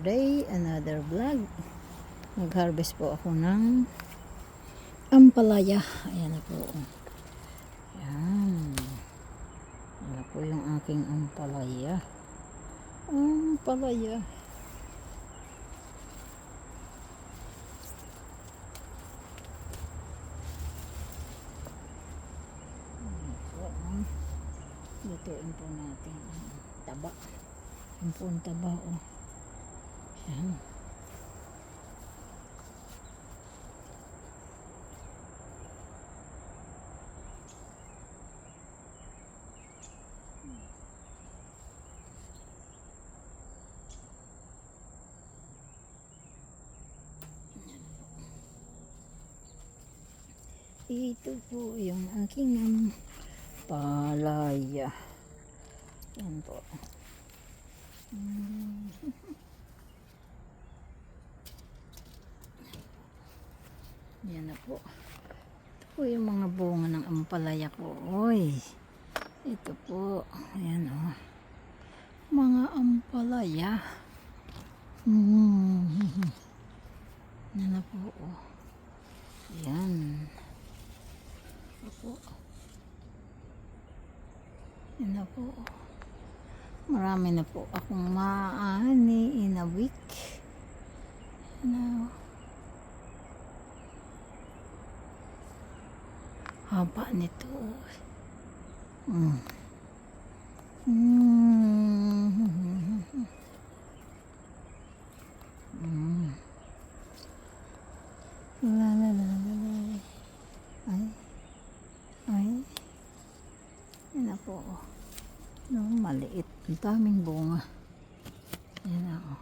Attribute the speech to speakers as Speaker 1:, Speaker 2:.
Speaker 1: day, another vlog. Nag-harvest po ako ng ampalaya. Ayan na po. Ayan. Ayan po yung aking ampalaya. Ampalaya. Lutuin po natin ang taba. Yung po ang taba, oh. Yan. Ito po yung aking palaya. Yan po. Yan na po. Ito po yung mga bunga ng ampalaya ko. Oy. Ito po. Ayan o. Mga ampalaya. Yan na po. Yan. Ito po. Yan na po. Marami na po akong maani in a week. Now, haba nito. La la la la la. Ay. Yan na po. No, maliit. Ang daming bunga. Yan na, oh.